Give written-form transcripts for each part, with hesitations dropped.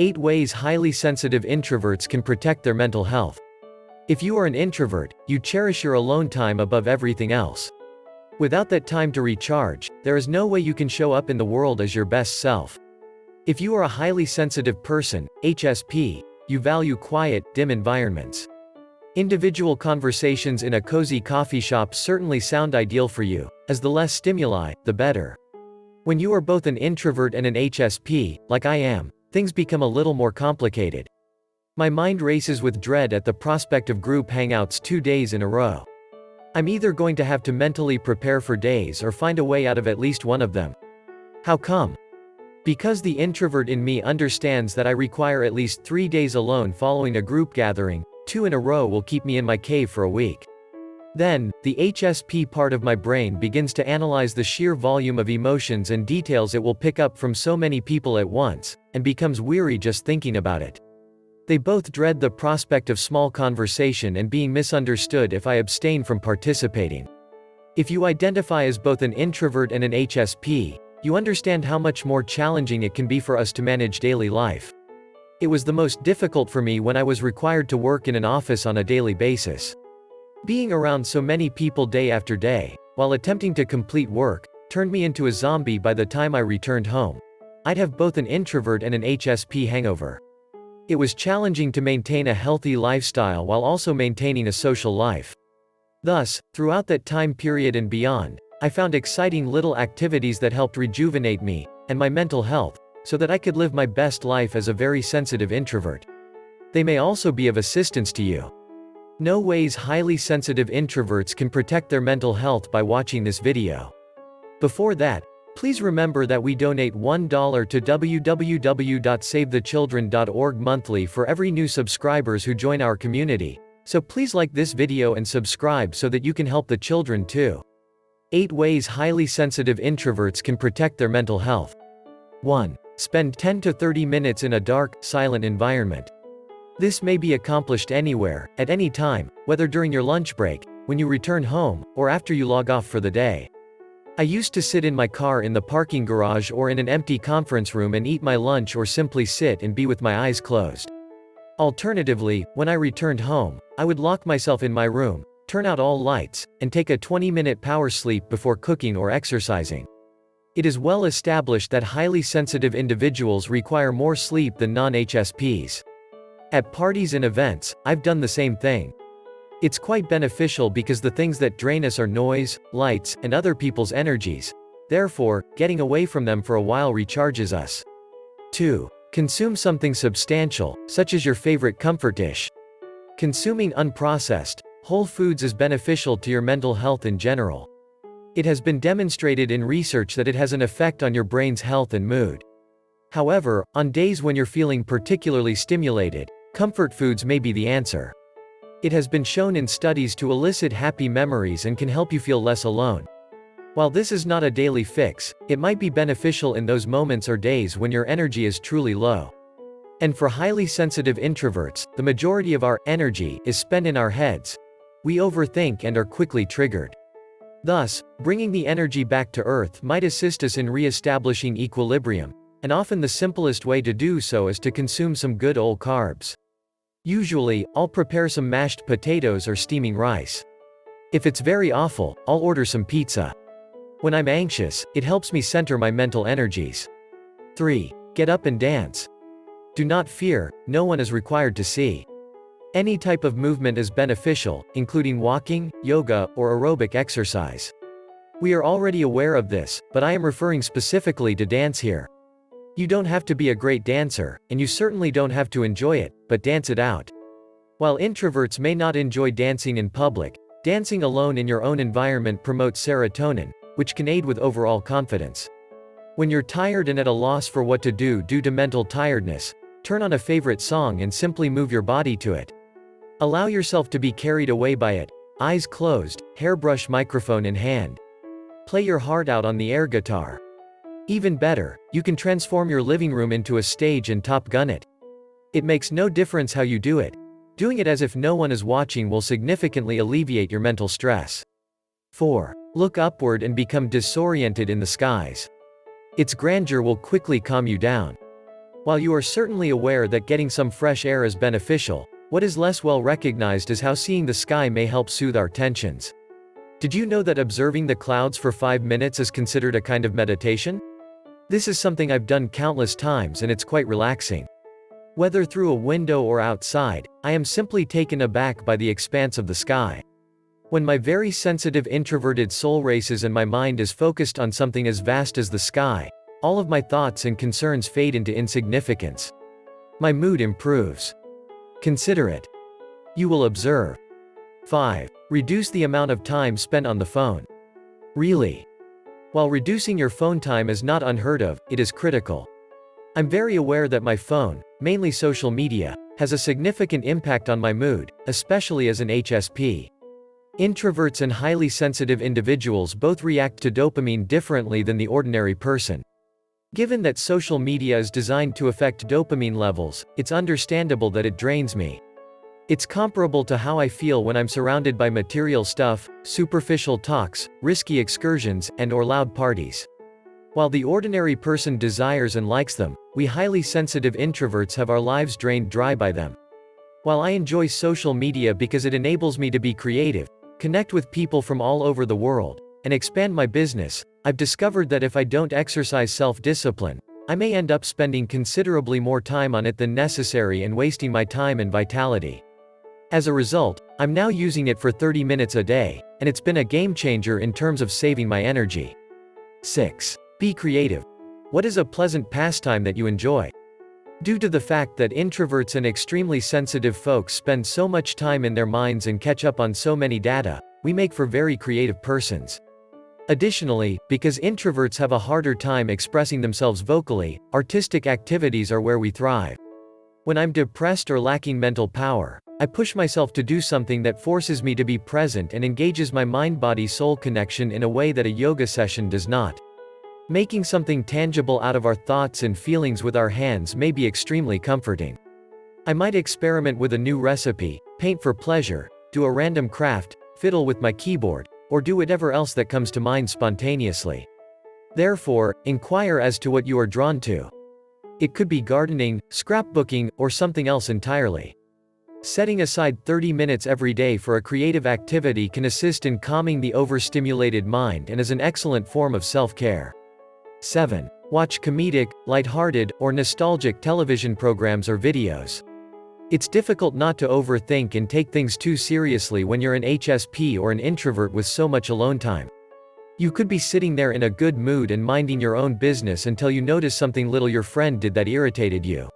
8 ways highly sensitive introverts can protect their mental health. If you are an introvert, you cherish your alone time above everything else. Without that time to recharge, there is no way you can show up in the world as your best self. If you are a highly sensitive person, HSP, you value quiet, dim environments. Individual conversations in a cozy coffee shop certainly sound ideal for you, as the less stimuli, the better. When you are both an introvert and an HSP, like I am, things become a little more complicated. My mind races with dread at the prospect of group hangouts 2 days in a row. I'm either going to have to mentally prepare for days or find a way out of at least one of them. How come? Because the introvert in me understands that I require at least 3 days alone following a group gathering. 2 in a row will keep me in my cave for a week. Then, the HSP part of my brain begins to analyze the sheer volume of emotions and details it will pick up from so many people at once, and becomes weary just thinking about it. They both dread the prospect of small conversation and being misunderstood if I abstain from participating. If you identify as both an introvert and an HSP, you understand how much more challenging it can be for us to manage daily life. It was the most difficult for me when I was required to work in an office on a daily basis. Being around so many people day after day, while attempting to complete work, turned me into a zombie by the time I returned home. I'd have both an introvert and an HSP hangover. It was challenging to maintain a healthy lifestyle while also maintaining a social life. Thus, throughout that time period and beyond, I found exciting little activities that helped rejuvenate me, and my mental health, so that I could live my best life as a very sensitive introvert. They may also be of assistance to you. No ways highly sensitive introverts can protect their mental health by watching this video. Before that, please remember that we donate $1 to www.savethechildren.org monthly for every new subscribers who join our community, so please like this video and subscribe so that you can help the children too. 8 ways highly sensitive introverts can protect their mental health. 1. Spend 10 to 30 minutes in a dark, silent environment. This may be accomplished anywhere, at any time, whether during your lunch break, when you return home, or after you log off for the day. I used to sit in my car in the parking garage or in an empty conference room and eat my lunch, or simply sit and be with my eyes closed. Alternatively, when I returned home, I would lock myself in my room, turn out all lights, and take a 20-minute power sleep before cooking or exercising. It is well established that highly sensitive individuals require more sleep than non-HSPs. At parties and events, I've done the same thing. It's quite beneficial because the things that drain us are noise, lights, and other people's energies. Therefore, getting away from them for a while recharges us. 2. Consume something substantial, such as your favorite comfort dish. Consuming unprocessed, whole foods is beneficial to your mental health in general. It has been demonstrated in research that it has an effect on your brain's health and mood. However, on days when you're feeling particularly stimulated, comfort foods may be the answer. It has been shown in studies to elicit happy memories and can help you feel less alone. While this is not a daily fix, it might be beneficial in those moments or days when your energy is truly low. And for highly sensitive introverts, the majority of our energy is spent in our heads. We overthink and are quickly triggered. Thus, bringing the energy back to earth might assist us in re-establishing equilibrium, and often the simplest way to do so is to consume some good old carbs. Usually, I'll prepare some mashed potatoes or steaming rice. If it's very awful, I'll order some pizza. When I'm anxious, it helps me center my mental energies. 3. Get up and dance. Do not fear, no one is required to see. Any type of movement is beneficial, including walking, yoga, or aerobic exercise. We are already aware of this, but I am referring specifically to dance here. You don't have to be a great dancer, and you certainly don't have to enjoy it, but dance it out. While introverts may not enjoy dancing in public, dancing alone in your own environment promotes serotonin, which can aid with overall confidence. When you're tired and at a loss for what to do due to mental tiredness, turn on a favorite song and simply move your body to it. Allow yourself to be carried away by it, eyes closed, hairbrush microphone in hand. Play your heart out on the air guitar. Even better, you can transform your living room into a stage and Top Gun it. It makes no difference how you do it. Doing it as if no one is watching will significantly alleviate your mental stress. 4. Look upward and become disoriented in the skies. Its grandeur will quickly calm you down. While you are certainly aware that getting some fresh air is beneficial, what is less well recognized is how seeing the sky may help soothe our tensions. Did you know that observing the clouds for 5 minutes is considered a kind of meditation? This is something I've done countless times and it's quite relaxing. Whether through a window or outside, I am simply taken aback by the expanse of the sky. When my very sensitive introverted soul races and my mind is focused on something as vast as the sky, all of my thoughts and concerns fade into insignificance. My mood improves. Consider it. You will observe. 5. Reduce the amount of time spent on the phone. Really? While reducing your phone time is not unheard of, it is critical. I'm very aware that my phone, mainly social media, has a significant impact on my mood, especially as an HSP. Introverts and highly sensitive individuals both react to dopamine differently than the ordinary person. Given that social media is designed to affect dopamine levels, it's understandable that it drains me. It's comparable to how I feel when I'm surrounded by material stuff, superficial talks, risky excursions, and/or loud parties. While the ordinary person desires and likes them, we highly sensitive introverts have our lives drained dry by them. While I enjoy social media because it enables me to be creative, connect with people from all over the world, and expand my business, I've discovered that if I don't exercise self-discipline, I may end up spending considerably more time on it than necessary and wasting my time and vitality. As a result, I'm now using it for 30 minutes a day, and it's been a game changer in terms of saving my energy. 6. Be creative. What is a pleasant pastime that you enjoy? Due to the fact that introverts and extremely sensitive folks spend so much time in their minds and catch up on so many data, we make for very creative persons. Additionally, because introverts have a harder time expressing themselves vocally, artistic activities are where we thrive. When I'm depressed or lacking mental power, I push myself to do something that forces me to be present and engages my mind-body-soul connection in a way that a yoga session does not. Making something tangible out of our thoughts and feelings with our hands may be extremely comforting. I might experiment with a new recipe, paint for pleasure, do a random craft, fiddle with my keyboard, or do whatever else that comes to mind spontaneously. Therefore, inquire as to what you are drawn to. It could be gardening, scrapbooking, or something else entirely. Setting aside 30 minutes every day for a creative activity can assist in calming the overstimulated mind and is an excellent form of self-care. 7. Watch comedic, lighthearted, or nostalgic television programs or videos. It's difficult not to overthink and take things too seriously when you're an HSP or an introvert with so much alone time. You could be sitting there in a good mood and minding your own business until you notice something little your friend did that irritated you.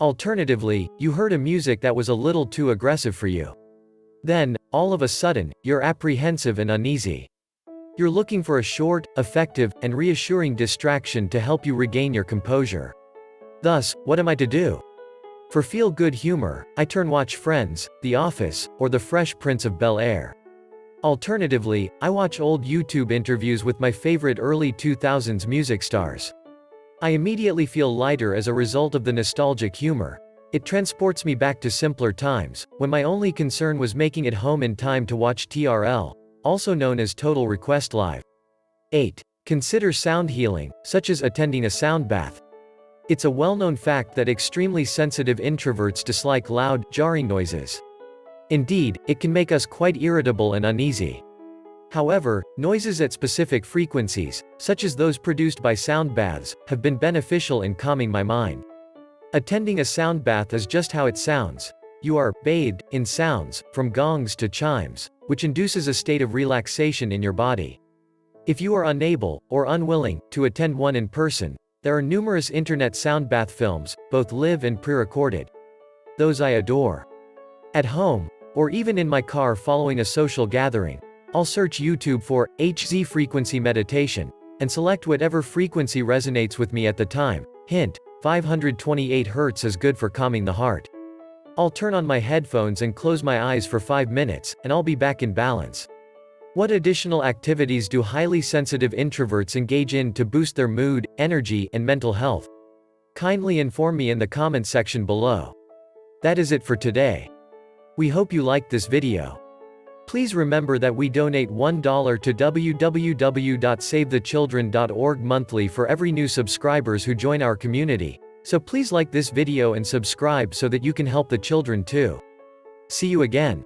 Alternatively, you heard a music that was a little too aggressive for you. Then, all of a sudden, you're apprehensive and uneasy. You're looking for a short, effective, and reassuring distraction to help you regain your composure. Thus, what am I to do? For feel-good humor, I watch Friends, The Office, or The Fresh Prince of Bel-Air. Alternatively, I watch old YouTube interviews with my favorite early 2000s music stars. I immediately feel lighter as a result of the nostalgic humor. It transports me back to simpler times, when my only concern was making it home in time to watch TRL, also known as Total Request Live. 8. Consider sound healing, such as attending a sound bath. It's a well-known fact that extremely sensitive introverts dislike loud, jarring noises. Indeed, it can make us quite irritable and uneasy. However, noises at specific frequencies, such as those produced by sound baths, have been beneficial in calming my mind. Attending a sound bath is just how it sounds. You are bathed in sounds, from gongs to chimes, which induces a state of relaxation in your body. If you are unable, or unwilling, to attend one in person, there are numerous internet sound bath films, both live and pre-recorded. Those I adore. At home, or even in my car following a social gathering, I'll search YouTube for HZ frequency meditation, and select whatever frequency resonates with me at the time. Hint: 528 Hz is good for calming the heart. I'll turn on my headphones and close my eyes for 5 minutes, and I'll be back in balance. What additional activities do highly sensitive introverts engage in to boost their mood, energy, and mental health? Kindly inform me in the comments section below. That is it for today. We hope you liked this video. Please remember that we donate $1 to www.savethechildren.org monthly for every new subscribers who join our community, So please like this video and subscribe so that you can help the children too. See you again.